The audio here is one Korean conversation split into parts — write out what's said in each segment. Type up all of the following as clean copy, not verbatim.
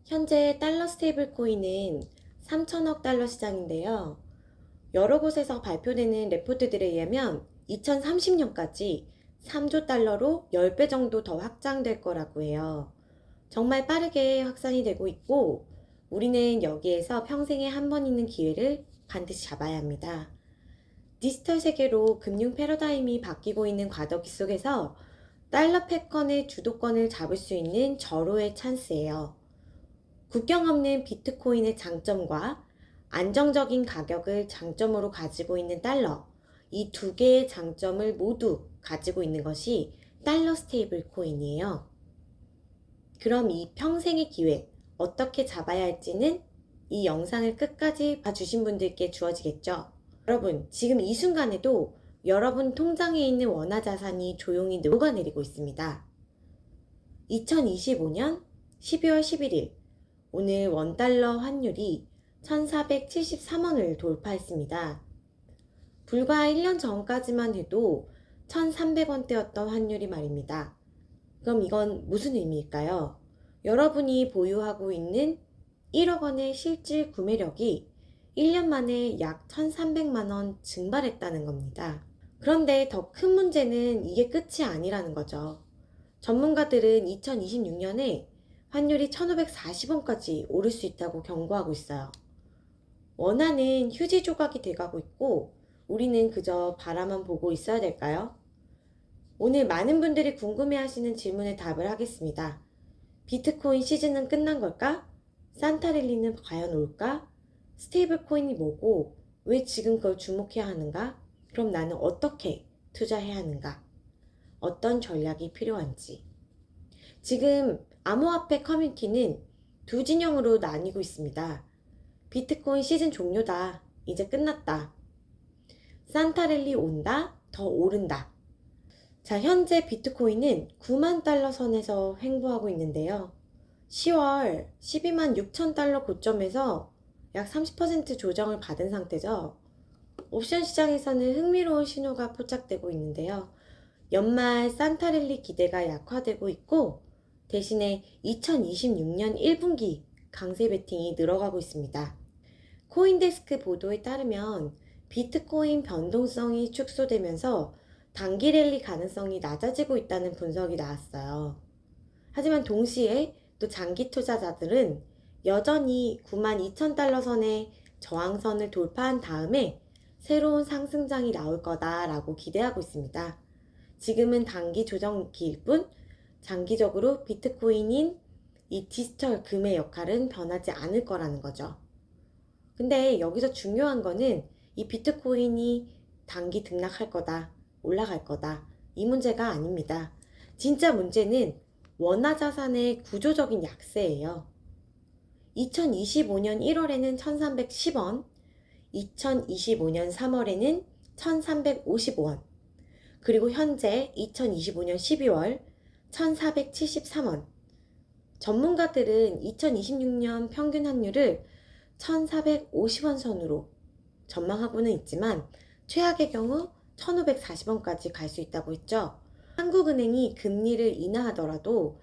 현재 달러 스테이블 코인은 3천억 달러 시장인데요. 여러 곳에서 발표되는 레포트들에 의하면 2030년까지 3조 달러로 10배 정도 더 확장될 거라고 해요. 정말 빠르게 확산이 되고 있고, 우리는 여기에서 평생에 한 번 있는 기회를 반드시 잡아야 합니다. 디지털 세계로 금융 패러다임이 바뀌고 있는 과도기 속에서 달러 패권의 주도권을 잡을 수 있는 절호의 찬스예요. 국경 없는 비트코인의 장점과 안정적인 가격을 장점으로 가지고 있는 달러, 이 두 개의 장점을 모두 가지고 있는 것이 달러 스테이블 코인이에요. 그럼 이 평생의 기회 어떻게 잡아야 할지는 이 영상을 끝까지 봐주신 분들께 주어지겠죠. 여러분, 지금 이 순간에도 여러분 통장에 있는 원화 자산이 조용히 녹아내리고 있습니다. 2025년 12월 11일 오늘 원달러 환율이 1473원을 돌파했습니다. 불과 1년 전까지만 해도 1300원대였던 환율이 말입니다. 그럼 이건 무슨 의미일까요? 여러분이 보유하고 있는 1억 원의 실질 구매력이 1년 만에 약 1300만 원 증발했다는 겁니다. 그런데 더 큰 문제는 이게 끝이 아니라는 거죠. 전문가들은 2026년에 환율이 1540원까지 오를 수 있다고 경고하고 있어요. 원화는 휴지 조각이 돼가고 있고 우리는 그저 바라만 보고 있어야 될까요? 오늘 많은 분들이 궁금해하시는 질문에 답을 하겠습니다. 비트코인 시즌은 끝난 걸까? 산타랠리는 과연 올까? 스테이블 코인이 뭐고 왜 지금 그걸 주목해야 하는가? 그럼 나는 어떻게 투자해야 하는가? 어떤 전략이 필요한지. 지금 암호화폐 커뮤니티는 두 진영으로 나뉘고 있습니다. 비트코인 시즌 종료다. 이제 끝났다. 산타랠리 온다. 더 오른다. 자, 현재 비트코인은 9만 달러 선에서 횡보하고 있는데요. 10월 12만 6천 달러 고점에서 약 30% 조정을 받은 상태죠. 옵션 시장에서는 흥미로운 신호가 포착되고 있는데요. 연말 산타랠리 기대가 약화되고 있고 대신에 2026년 1분기 강세 베팅이 늘어가고 있습니다. 코인데스크 보도에 따르면 비트코인 변동성이 축소되면서 단기 랠리 가능성이 낮아지고 있다는 분석이 나왔어요. 하지만 동시에 또 장기 투자자들은 여전히 92,000달러 선의 저항선을 돌파한 다음에 새로운 상승장이 나올 거다라고 기대하고 있습니다. 지금은 단기 조정기일 뿐 장기적으로 비트코인인 이 디지털 금의 역할은 변하지 않을 거라는 거죠. 근데 여기서 중요한 거는 이 비트코인이 단기 등락할 거다, 올라갈 거다, 이 문제가 아닙니다. 진짜 문제는 원화 자산의 구조적인 약세예요. 2025년 1월에는 1310원, 2025년 3월에는 1355원, 그리고 현재 2025년 12월 1473원. 전문가들은 2026년 평균 환율을 1450원 선으로 전망하고는 있지만 최악의 경우 1540원까지 갈 수 있다고 했죠. 한국은행이 금리를 인하하더라도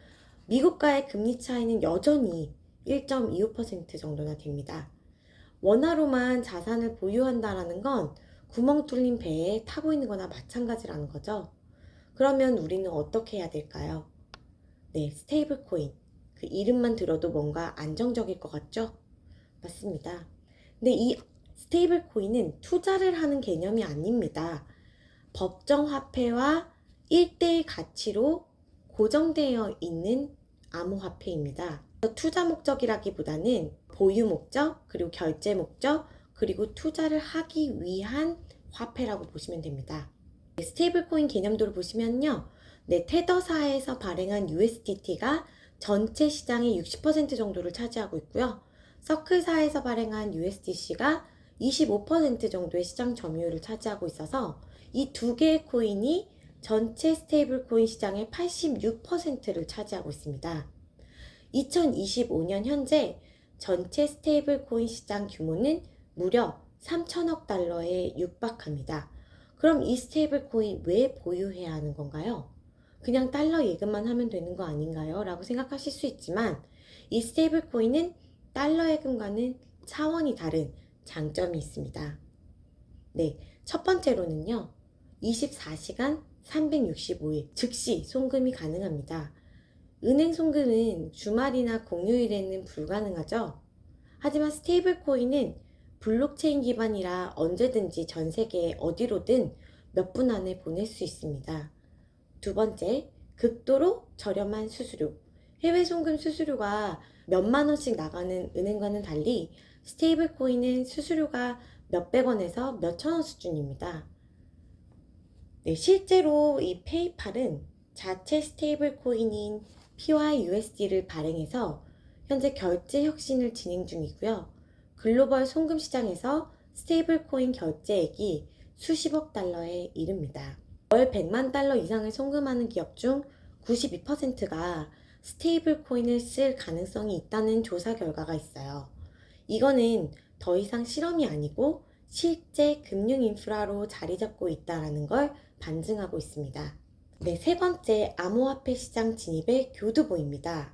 미국과의 금리 차이는 여전히 1.25% 정도나 됩니다. 원화로만 자산을 보유한다라는 건 구멍 뚫린 배에 타고 있는 거나 마찬가지라는 거죠. 그러면 우리는 어떻게 해야 될까요? 네, 스테이블 코인. 그 이름만 들어도 뭔가 안정적일 것 같죠? 맞습니다. 근데 이 스테이블 코인은 투자를 하는 개념이 아닙니다. 법정 화폐와 1대1 가치로 고정되어 있는 암호화폐입니다. 투자 목적이라기보다는 보유 목적, 그리고 결제 목적, 그리고 투자를 하기 위한 화폐라고 보시면 됩니다. 스테이블 코인 개념도를 보시면요. 네, 테더사에서 발행한 USDT가 전체 시장의 60% 정도를 차지하고 있고요. 서클사에서 발행한 USDC가 25% 정도의 시장 점유율을 차지하고 있어서 이 두 개의 코인이 전체 스테이블 코인 시장의 86%를 차지하고 있습니다. 2025년 현재 전체 스테이블 코인 시장 규모는 무려 3천억 달러에 육박합니다. 그럼 이 스테이블 코인 왜 보유해야 하는 건가요? 그냥 달러 예금만 하면 되는 거 아닌가요? 라고 생각하실 수 있지만 이 스테이블 코인은 달러 예금과는 차원이 다른 장점이 있습니다. 네, 첫 번째로는요. 24시간 365일 즉시 송금이 가능합니다. 은행 송금은 주말이나 공휴일에는 불가능하죠. 하지만 스테이블 코인은 블록체인 기반이라 언제든지 전 세계 어디로든 몇 분 안에 보낼 수 있습니다. 두 번째, 극도로 저렴한 수수료. 해외 송금 수수료가 몇만 원씩 나가는 은행과는 달리 스테이블 코인은 수수료가 몇백 원에서 몇천 원 수준입니다. 네, 실제로 이 페이팔은 자체 스테이블 코인인 PYUSD를 발행해서 현재 결제 혁신을 진행 중이고요. 글로벌 송금 시장에서 스테이블 코인 결제액이 수십억 달러에 이릅니다. 월 100만 달러 이상을 송금하는 기업 중 92%가 스테이블 코인을 쓸 가능성이 있다는 조사 결과가 있어요. 이거는 더 이상 실험이 아니고 실제 금융 인프라로 자리 잡고 있다는 걸 반증하고 있습니다. 네, 세 번째, 암호화폐 시장 진입의 교두보입니다.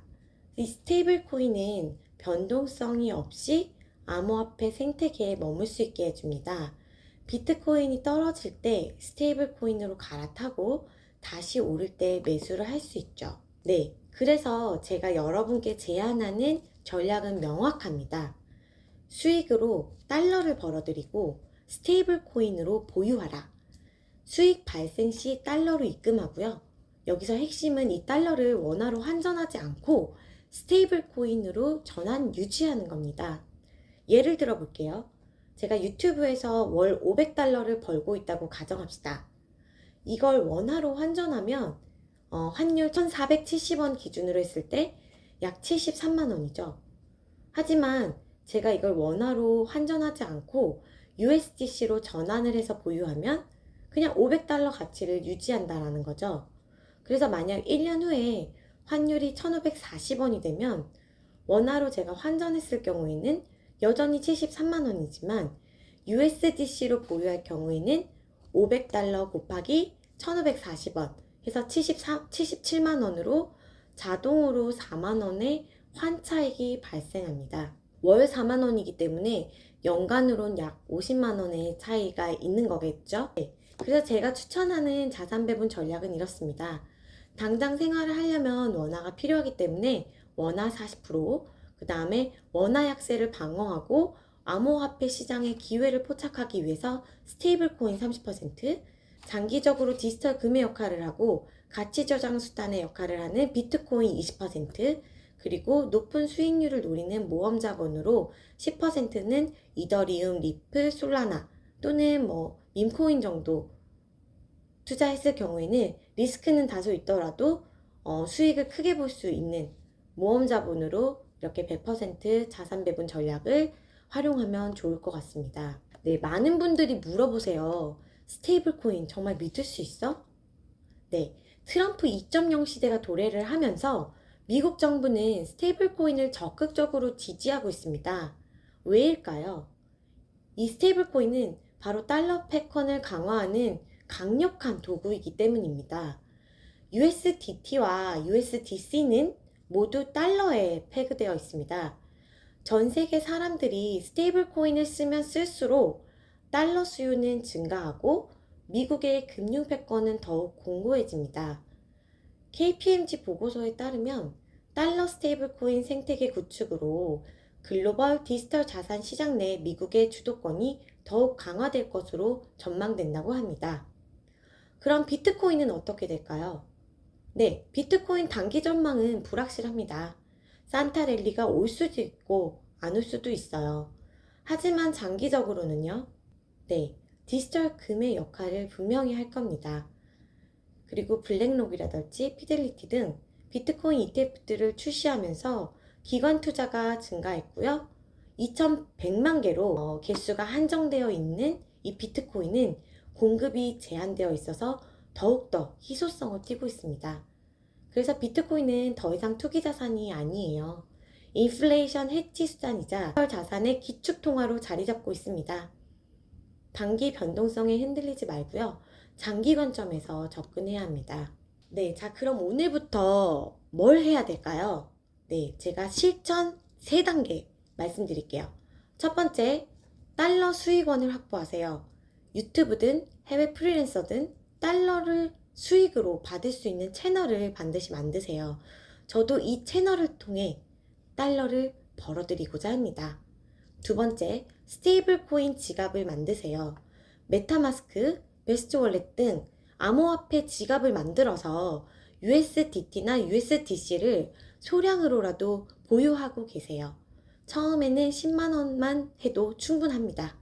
이 스테이블 코인은 변동성이 없이 암호화폐 생태계에 머물 수 있게 해줍니다. 비트코인이 떨어질 때 스테이블 코인으로 갈아타고 다시 오를 때 매수를 할 수 있죠. 네, 그래서 제가 여러분께 제안하는 전략은 명확합니다. 수익으로 달러를 벌어들이고 스테이블 코인으로 보유하라. 수익 발생 시 달러로 입금하고요. 여기서 핵심은 이 달러를 원화로 환전하지 않고 스테이블 코인으로 전환 유지하는 겁니다. 예를 들어 볼게요. 제가 유튜브에서 월 500달러를 벌고 있다고 가정합시다. 이걸 원화로 환전하면 환율 1470원 기준으로 했을 때 약 73만 원이죠. 하지만 제가 이걸 원화로 환전하지 않고 USDC로 전환을 해서 보유하면 그냥 500달러 가치를 유지한다라는 거죠. 그래서 만약 1년 후에 환율이 1540원이 되면 원화로 제가 환전했을 경우에는 여전히 73만 원이지만 USDC로 보유할 경우에는 500달러 곱하기 1540원 해서 77만 원으로 자동으로 4만 원의 환차익이 발생합니다. 월 4만 원이기 때문에 연간으로는 약 50만 원의 차이가 있는 거겠죠? 네. 그래서 제가 추천하는 자산 배분 전략은 이렇습니다. 당장 생활을 하려면 원화가 필요하기 때문에 원화 40%, 그 다음에 원화 약세를 방어하고 암호화폐 시장의 기회를 포착하기 위해서 스테이블 코인 30%, 장기적으로 디지털 금의 역할을 하고 가치 저장 수단의 역할을 하는 비트코인 20%, 그리고 높은 수익률을 노리는 모험 자본으로 10%는 이더리움, 리플, 솔라나 또는 밈코인 정도 투자했을 경우에는 리스크는 다소 있더라도 수익을 크게 볼 수 있는 모험 자본으로 이렇게 100% 자산 배분 전략을 활용하면 좋을 것 같습니다. 네, 많은 분들이 물어보세요. 스테이블 코인 정말 믿을 수 있어? 네, 트럼프 2.0 시대가 도래를 하면서 미국 정부는 스테이블 코인을 적극적으로 지지하고 있습니다. 왜일까요? 이 스테이블 코인은 바로 달러 패권을 강화하는 강력한 도구이기 때문입니다. USDT와 USDC는 모두 달러에 페그되어 있습니다. 전 세계 사람들이 스테이블 코인을 쓰면 쓸수록 달러 수요는 증가하고 미국의 금융 패권은 더욱 공고해집니다. KPMG 보고서에 따르면 달러 스테이블 코인 생태계 구축으로 글로벌 디지털 자산 시장 내 미국의 주도권이 더욱 강화될 것으로 전망된다고 합니다. 그럼 비트코인은 어떻게 될까요? 네, 비트코인 단기 전망은 불확실합니다. 산타 랠리가 올 수도 있고 안 올 수도 있어요. 하지만 장기적으로는요, 네, 디지털 금의 역할을 분명히 할 겁니다. 그리고 블랙록이라든지 피델리티 등 비트코인 ETF들을 출시하면서 기관 투자가 증가했고요. 2100만 개로 개수가 한정되어 있는 이 비트코인은 공급이 제한되어 있어서 더욱더 희소성을 띠고 있습니다. 그래서 비트코인은 더 이상 투기 자산이 아니에요. 인플레이션 해치 수단이자 자산의 기축통화로 자리 잡고 있습니다. 단기 변동성에 흔들리지 말고요. 장기 관점에서 접근해야 합니다. 네, 자 그럼 오늘부터 뭘 해야 될까요? 네, 제가 실천 3단계 말씀드릴게요. 첫 번째, 달러 수익원을 확보하세요. 유튜브든 해외 프리랜서든 달러를 수익으로 받을 수 있는 채널을 반드시 만드세요. 저도 이 채널을 통해 달러를 벌어들이고자 합니다. 두 번째, 스테이블 코인 지갑을 만드세요. 메타마스크, 베스트월렛 등 암호화폐 지갑을 만들어서 USDT나 USDC를 소량으로라도 보유하고 계세요. 처음에는 10만 원만 해도 충분합니다.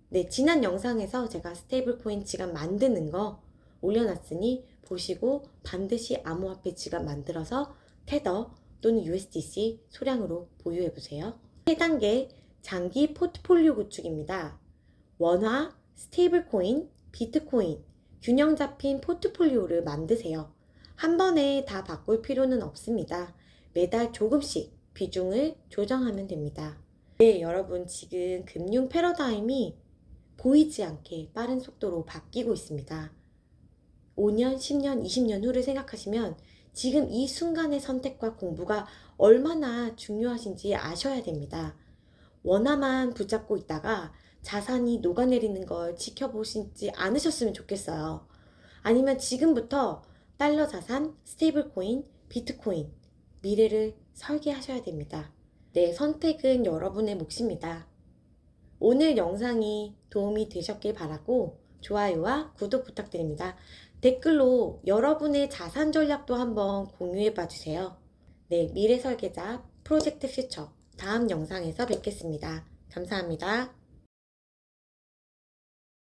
네, 지난 영상에서 제가 스테이블 코인 지갑 만드는 거 올려놨으니 보시고 반드시 암호화폐 지갑 만들어서 테더 또는 USDC 소량으로 보유해보세요. 3단계 장기 포트폴리오 구축입니다. 원화, 스테이블 코인, 비트코인, 균형 잡힌 포트폴리오를 만드세요. 한 번에 다 바꿀 필요는 없습니다. 매달 조금씩 비중을 조정하면 됩니다. 네, 여러분 지금 금융 패러다임이 보이지 않게 빠른 속도로 바뀌고 있습니다. 5년, 10년, 20년 후를 생각하시면 지금 이 순간의 선택과 공부가 얼마나 중요하신지 아셔야 됩니다. 원화만 붙잡고 있다가 자산이 녹아내리는 걸 지켜보시지 않으셨으면 좋겠어요. 아니면 지금부터 달러 자산, 스테이블 코인, 비트코인, 미래를 설계하셔야 됩니다. 네, 선택은 여러분의 몫입니다. 오늘 영상이 도움이 되셨길 바라고 좋아요와 구독 부탁드립니다. 댓글로 여러분의 자산 전략도 한번 공유해 봐주세요. 네, 미래 설계자 프로젝트 퓨처 다음 영상에서 뵙겠습니다. 감사합니다.